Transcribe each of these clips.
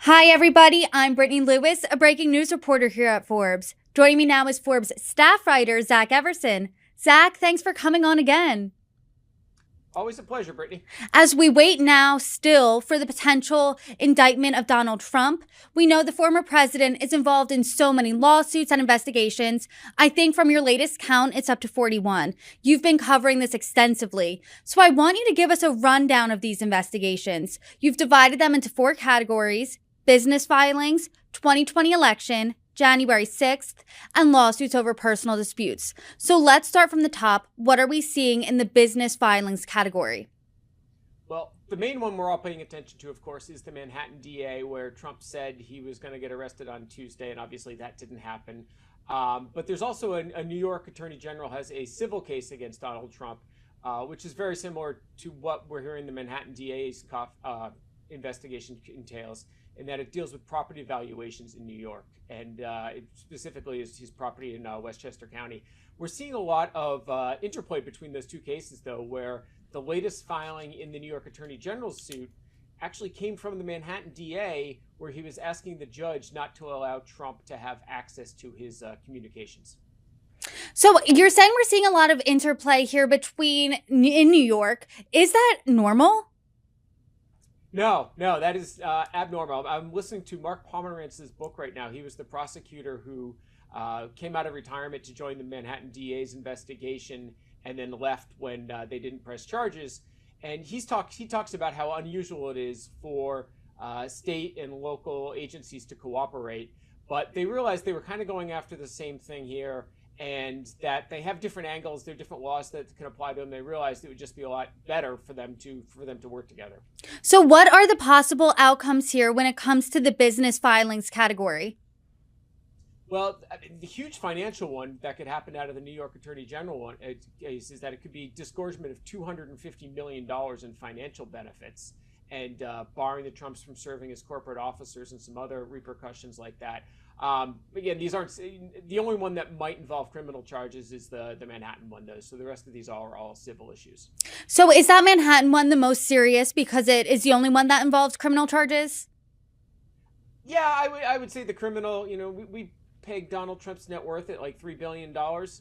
Hi, everybody. I'm Brittany Lewis, a breaking news reporter here at Forbes. Joining me now is Forbes staff writer Zach Everson. Zach, thanks for coming on again. Always a pleasure, Brittany. As we wait now still for the potential indictment of Donald Trump, we know the former president is involved in so many lawsuits and investigations. I think from your latest count, it's up to 41. You've been covering this extensively. So I want you to give us a rundown of these investigations. You've divided them into 4 categories: business filings, 2020 election, January 6th, and lawsuits over personal disputes. So let's start from the top. What are we seeing in the business filings category? Well, the main one we're all paying attention to, of course, is the Manhattan DA, where Trump said he was going to get arrested on Tuesday, and obviously that didn't happen. But there's also a New York Attorney General has a civil case against Donald Trump, which is very similar to what we're hearing the Manhattan DA's investigation entails, in that it deals with property valuations in New York, and it specifically is his property in Westchester County. We're seeing a lot of interplay between those two cases, though, where the latest filing in the New York Attorney General's suit actually came from the Manhattan DA, where he was asking the judge not to allow Trump to have access to his communications. So you're saying we're seeing a lot of interplay here in New York. Is that normal? No, that is abnormal. I'm listening to Mark Palmerance's book right now. He was the prosecutor who came out of retirement to join the Manhattan DA's investigation and then left when they didn't press charges. And he talks about how unusual it is for state and local agencies to cooperate. But they realized they were kind of going after the same thing here, and that they have different angles, there are different laws that can apply to them. They realized it would just be a lot better for them to work together. So what are the possible outcomes here when it comes to the business filings category? Well, I mean, the huge financial one that could happen out of the New York Attorney General case is that it could be disgorgement of $250 million in financial benefits, and barring the Trumps from serving as corporate officers and some other repercussions like that. Again, these aren't the only one that might involve criminal charges is the Manhattan one, though. So the rest of these are all civil issues. So is that Manhattan one the most serious because it is the only one that involves criminal charges? Yeah, I would say the criminal. You know, we pegged Donald Trump's net worth at like $3 billion.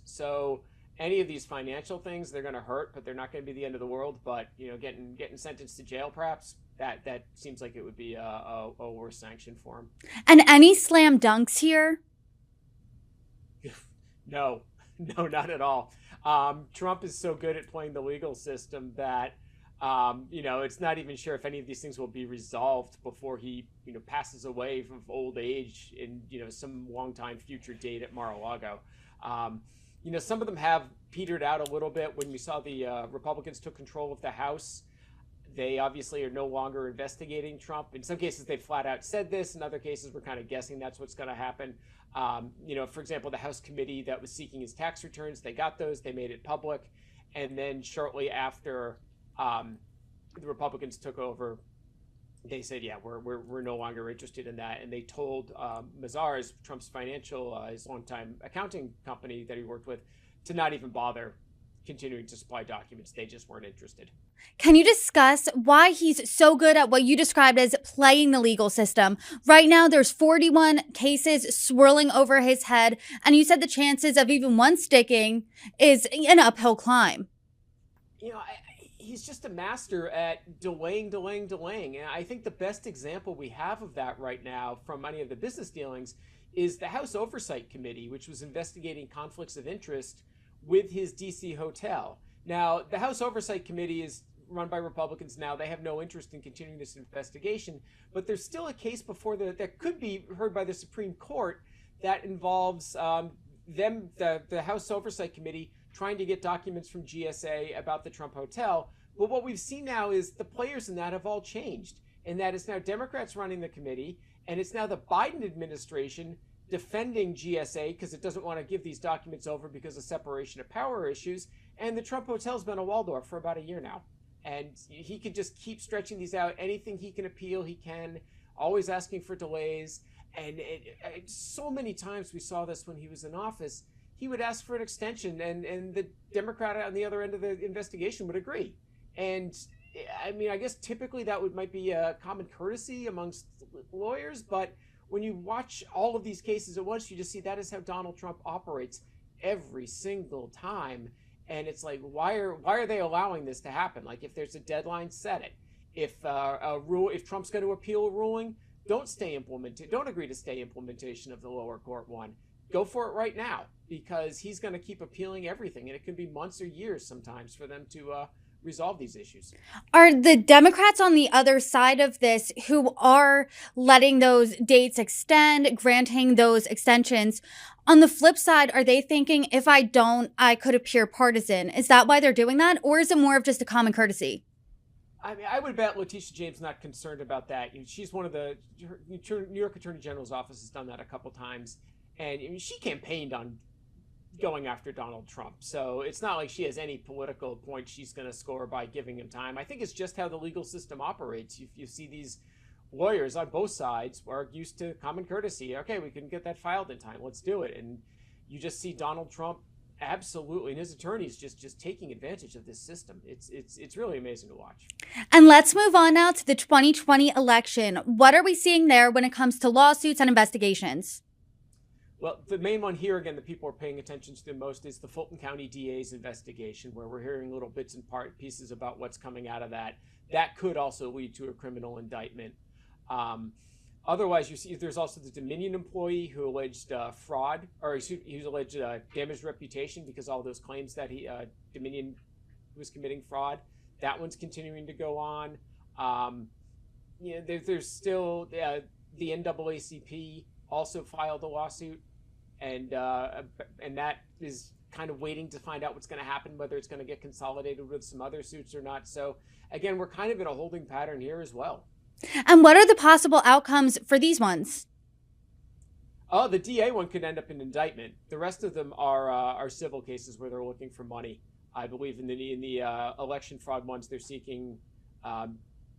So any of these financial things, they're going to hurt, but they're not going to be the end of the world. But you know, getting sentenced to jail, perhaps that seems like it would be a worse sanction for him. And any slam dunks here? No, not at all. Trump is so good at playing the legal system that it's not even sure if any of these things will be resolved before he passes away from old age in some long time future date at Mar-a-Lago. Some of them have petered out a little bit. When we saw the Republicans took control of the House, they obviously are no longer investigating Trump. In some cases, they flat out said this. In other cases, we're kind of guessing that's what's going to happen. For example, the House committee that was seeking his tax returns, they got those. They made it public. And then shortly after the Republicans took over, they said, yeah, we're no longer interested in that. And they told Mazars, Trump's his longtime accounting company that he worked with, to not even bother continuing to supply documents. They just weren't interested. Can you discuss why he's so good at what you described as playing the legal system? Right now, there's 41 cases swirling over his head, and you said the chances of even one sticking is an uphill climb. He's just a master at delaying. And I think the best example we have of that right now from any of the business dealings is the House Oversight Committee, which was investigating conflicts of interest with his DC hotel. Now, the House Oversight Committee is run by Republicans now. They have no interest in continuing this investigation, but there's still a case before that could be heard by the Supreme Court that involves the House Oversight Committee trying to get documents from GSA about the Trump hotel. But what we've seen now is the players in that have all changed, and that it's now Democrats running the committee, and it's now the Biden administration defending GSA because it doesn't want to give these documents over because of separation of power issues. And the Trump hotel's been a Waldorf for about a year now. And he could just keep stretching these out. Anything he can appeal, he can, always asking for delays. And so many times we saw this when he was in office, he would ask for an extension and the Democrat on the other end of the investigation would agree. And I mean, I guess typically that might be a common courtesy amongst lawyers, but when you watch all of these cases at once, you just see that is how Donald Trump operates every single time. And it's like, why are they allowing this to happen? Like, if there's a deadline, set it. If Trump's going to appeal a ruling, don't agree to stay implementation of the lower court one. Go for it right now, because he's going to keep appealing everything, and it can be months or years sometimes for them to resolve these issues. Are the Democrats on the other side of this, who are letting those dates extend, granting those extensions, on the flip side, are they thinking, if I don't, I could appear partisan? Is that why they're doing that? Or is it more of just a common courtesy? I mean, I would bet Leticia James not concerned about that. She's one of New York Attorney General's office has done that a couple times, and she campaigned on going after Donald Trump. So it's not like she has any political points she's going to score by giving him time. I think it's just how the legal system operates. You see these lawyers on both sides are used to common courtesy. Okay, we can get that filed in time. Let's do it. And you just see Donald Trump absolutely, and his attorneys just taking advantage of this system. It's really amazing to watch. And let's move on now to the 2020 election. What are we seeing there when it comes to lawsuits and investigations? Well, the main one here, again, that people are paying attention to the most is the Fulton County DA's investigation, where we're hearing little bits and pieces about what's coming out of that. That could also lead to a criminal indictment. Otherwise, you see there's also the Dominion employee who alleged fraud, or he alleged damaged reputation because all those claims that Dominion was committing fraud. That one's continuing to go on. There's still the NAACP also filed a lawsuit, and that is kind of waiting to find out what's going to happen, whether it's going to get consolidated with some other suits or not. So again, we're kind of in a holding pattern here as well. And what are the possible outcomes for these ones? Oh, the DA one could end up in indictment. The rest of them are civil cases where they're looking for money. I believe in the election fraud ones, they're seeking.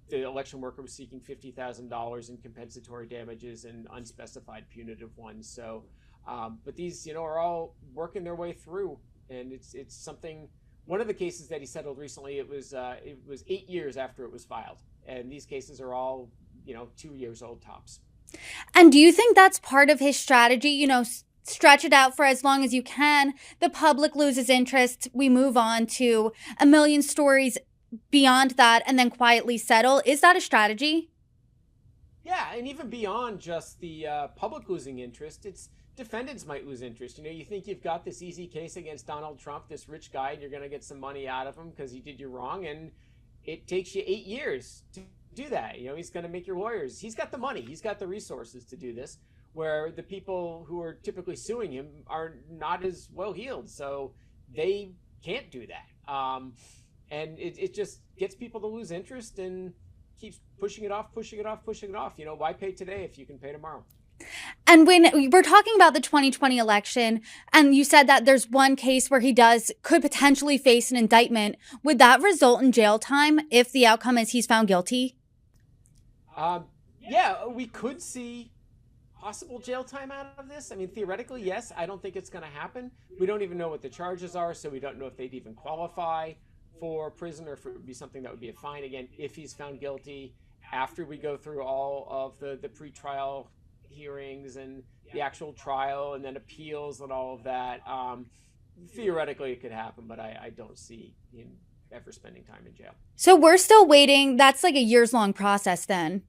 The election worker was seeking $50,000 in compensatory damages and unspecified punitive ones. So, but these, are all working their way through, and it's something. One of the cases that he settled recently, it was 8 years after it was filed, and these cases are all 2 years old tops. And do you think that's part of his strategy? Stretch it out for as long as you can. The public loses interest. We move on to a million stories beyond that and then quietly settle. Is that a strategy? Yeah, and even beyond just the public losing interest, it's defendants might lose interest. You think you've got this easy case against Donald Trump, this rich guy, and you're going to get some money out of him because he did you wrong, and it takes you 8 years to do that. He's going to make your lawyers. He's got the money. He's got the resources to do this, where the people who are typically suing him are not as well-heeled, so they can't do that. And it just gets people to lose interest and keeps pushing it off. Why pay today if you can pay tomorrow? And when we're talking about the 2020 election, and you said that there's one case where he could potentially face an indictment, would that result in jail time if the outcome is he's found guilty? Yeah, we could see possible jail time out of this. I mean, theoretically, yes. I don't think it's going to happen. We don't even know what the charges are, so we don't know if they'd even qualify for prison, or if it would be something that would be a fine, again, if he's found guilty after we go through all of the pretrial hearings and the actual trial and then appeals and all of that. Theoretically, it could happen, but I don't see him ever spending time in jail. So we're still waiting. That's like a years-long process then.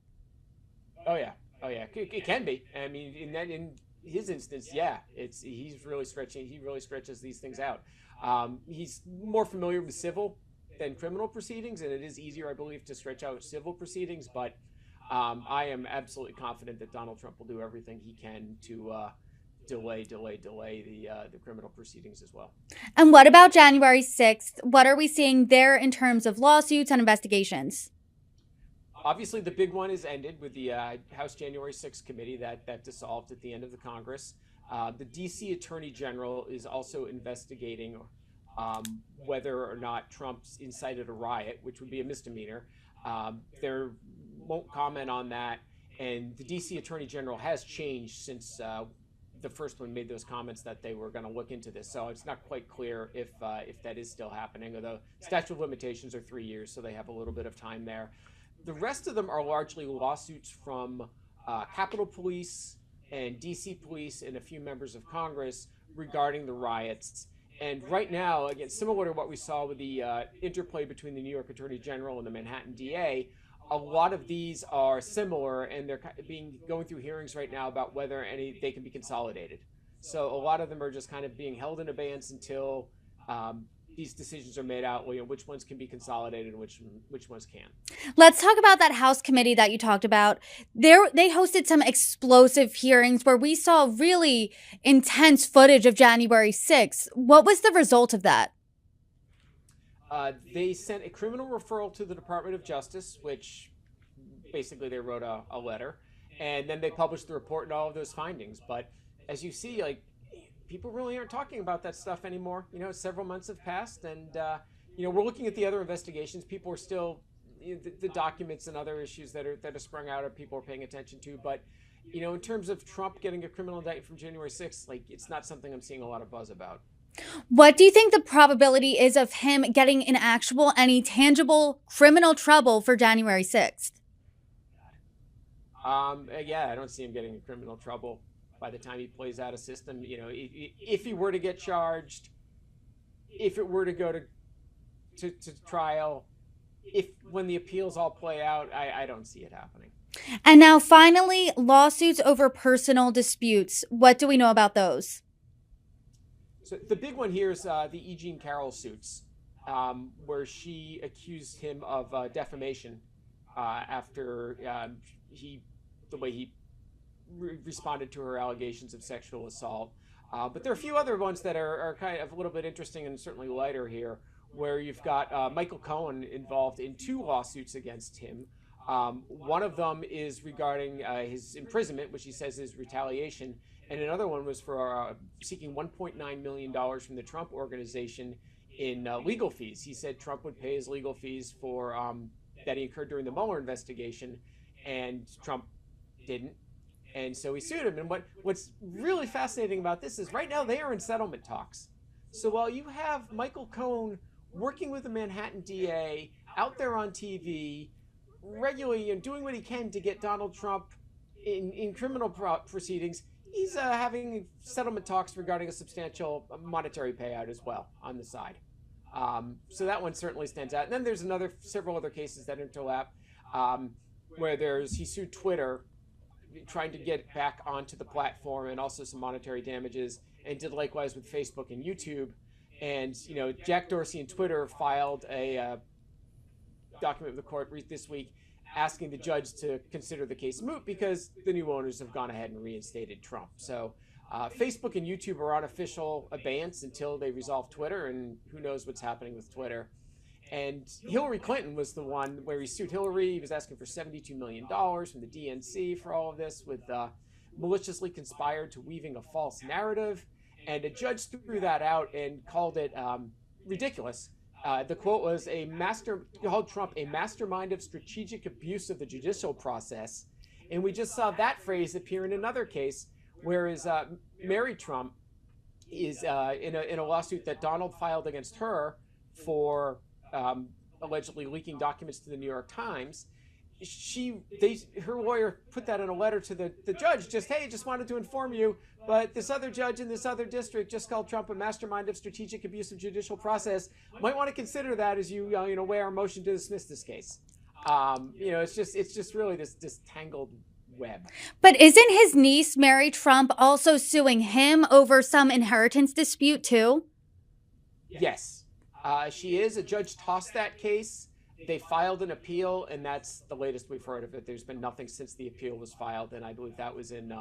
Oh, yeah. It can be. I mean, in his instance, yeah, he's really stretching. He really stretches these things out. He's more familiar with civil than criminal proceedings, and it is easier, I believe, to stretch out civil proceedings. But I am absolutely confident that Donald Trump will do everything he can to delay the criminal proceedings as well. And what about January 6th? What are we seeing there in terms of lawsuits and investigations? Obviously, the big one is ended with the House January 6th committee that dissolved at the end of the Congress. The D.C. Attorney General is also investigating whether or not Trump's incited a riot, which would be a misdemeanor. There won't comment on that. And the D.C. Attorney General has changed since the first one made those comments that they were going to look into this. So it's not quite clear if that is still happening, although statute of limitations are 3 years, so they have a little bit of time there. The rest of them are largely lawsuits from Capitol Police and DC Police and a few members of Congress regarding the riots. And right now, again, similar to what we saw with the interplay between the New York Attorney General and the Manhattan DA, a lot of these are similar, and they're going through hearings right now about whether they can be consolidated. So a lot of them are just kind of being held in abeyance until these decisions are made out, which ones can be consolidated and which ones can't. Let's talk about that House committee that you talked about. They hosted some explosive hearings where we saw really intense footage of January 6th. What was the result of that? They sent a criminal referral to the Department of Justice, which basically they wrote a letter, and then they published the report and all of those findings. But as you see, people really aren't talking about that stuff anymore. Several months have passed, and we're looking at the other investigations. People are still the documents and other issues that are sprung out, or people are paying attention to. But in terms of Trump getting a criminal indictment from January 6th, it's not something I'm seeing a lot of buzz about. What do you think the probability is of him getting in any tangible criminal trouble for January 6th? I don't see him getting in criminal trouble by the time he plays out a system. If he were to get charged, if it were to go to trial, when the appeals all play out, I don't see it happening. And now finally, lawsuits over personal disputes. What do we know about those? So the big one here is the E. Jean Carroll suits, where she accused him of defamation after the way he responded to her allegations of sexual assault. But there are a few other ones that are kind of a little bit interesting and certainly lighter here, where you've got Michael Cohen involved in 2 lawsuits against him. One of them is regarding his imprisonment, which he says is retaliation. And another one was for seeking $1.9 million from the Trump organization in legal fees. He said Trump would pay his legal fees for that he incurred during the Mueller investigation, and Trump didn't. And so he sued him. And what's really fascinating about this is right now they are in settlement talks. So while you have Michael Cohen working with the Manhattan DA out there on TV, regularly and doing what he can to get Donald Trump in criminal proceedings, he's having settlement talks regarding a substantial monetary payout as well on the side. So that one certainly stands out. And then there's several other cases that interlap, where he sued Twitter, trying to get back onto the platform, and also some monetary damages, and did likewise with Facebook and YouTube. And Jack Dorsey and Twitter filed a document with the court this week asking the judge to consider the case moot because the new owners have gone ahead and reinstated Trump. So Facebook and YouTube are on official abeyance until they resolve Twitter, and who knows what's happening with Twitter. And Hillary Clinton was the one where he sued Hillary. He was asking for $72 million from the DNC for all of this, with maliciously conspired to weaving a false narrative. And a judge threw that out and called it ridiculous. The quote was, called Trump a mastermind of strategic abuse of the judicial process. And we just saw that phrase appear in another case, whereas Mary Trump is in a lawsuit that Donald filed against her for allegedly leaking documents to the New York Times. Her lawyer put that in a letter to the judge, just wanted to inform you, but this other judge in this other district just called Trump a mastermind of strategic abuse of judicial process. Might want to consider that as you weigh our motion to dismiss this case. It's just really this tangled web. But isn't his niece, Mary Trump, also suing him over some inheritance dispute too? Yes, she is. A judge tossed that case. They filed an appeal, and that's the latest we've heard of it. There's been nothing since the appeal was filed, and I believe that was in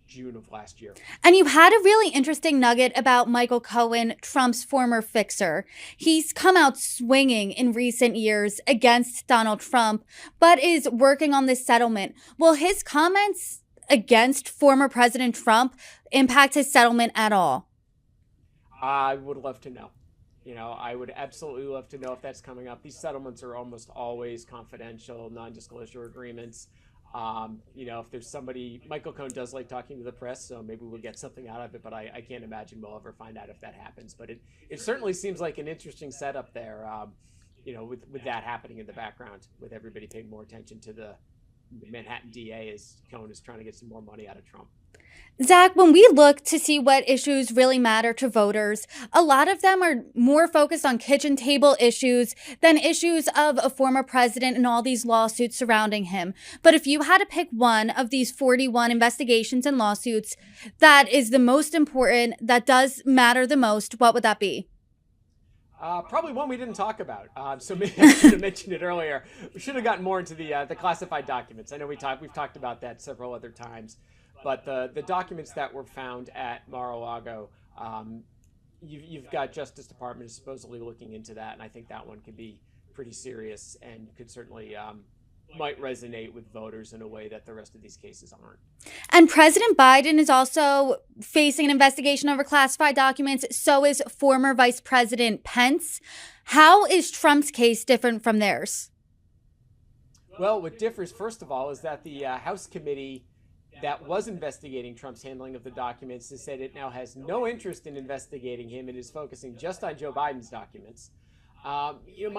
June of last year. And you had a really interesting nugget about Michael Cohen, Trump's former fixer. He's come out swinging in recent years against Donald Trump, but is working on this settlement. Will his comments against former President Trump impact his settlement at all? I would love to know. I would absolutely love to know if that's coming up. These settlements are almost always confidential, non-disclosure agreements. If there's somebody, Michael Cohen does like talking to the press, so maybe we'll get something out of it, but I can't imagine we'll ever find out if that happens. But it certainly seems like an interesting setup there, with that happening in the background, with everybody paying more attention to the Manhattan DA as Cohen is trying to get some more money out of Trump. Zach, when we look to see what issues really matter to voters, a lot of them are more focused on kitchen table issues than issues of a former president and all these lawsuits surrounding him. But if you had to pick one of these 41 investigations and lawsuits that is the most important, that does matter the most, what would that be? Probably one we didn't talk about. So maybe I should have mentioned it earlier. We should have gotten more into the classified documents. I know we've talked about that several other times. But the documents that were found at Mar-a-Lago, you've got Justice Department is supposedly looking into that, and I think that one could be pretty serious and could certainly might resonate with voters in a way that the rest of these cases aren't. And President Biden is also facing an investigation over classified documents. So is former Vice President Pence. How is Trump's case different from theirs? Well, what differs, first of all, is that the House committee that was investigating Trump's handling of the documents has said it now has no interest in investigating him and is focusing just on Joe Biden's documents. My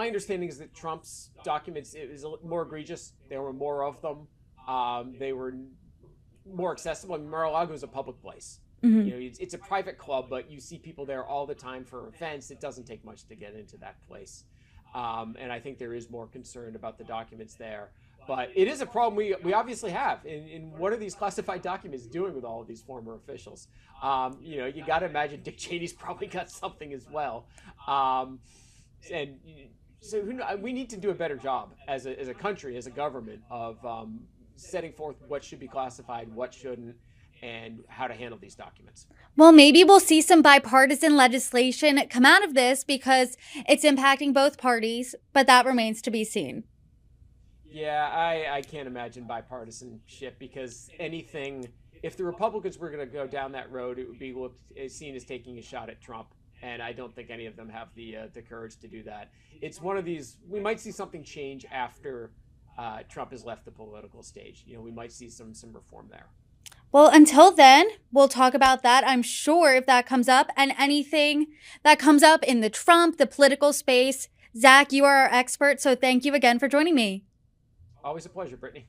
understanding is that Trump's documents, it was more egregious. There were more of them. They were more accessible. Mar-a-Lago is a public place. Mm-hmm. It's a private club, but you see people there all the time for events. It doesn't take much to get into that place. And I think there is more concern about the documents there. But it is a problem we obviously have in what are these classified documents doing with all of these former officials? You got to imagine Dick Cheney's probably got something as well. And so we need to do a better job as a country, as a government, of setting forth what should be classified, what shouldn't, and how to handle these documents. Well, maybe we'll see some bipartisan legislation come out of this because it's impacting both parties, but that remains to be seen. Yeah, I can't imagine bipartisanship because if the Republicans were going to go down that road, it would be seen as taking a shot at Trump. And I don't think any of them have the courage to do that. It's one of these, we might see something change after Trump has left the political stage. We might see some reform there. Well, until then, we'll talk about that, I'm sure, if that comes up, and anything that comes up in the political space. Zach, you are our expert, so thank you again for joining me. Always a pleasure, Brittany.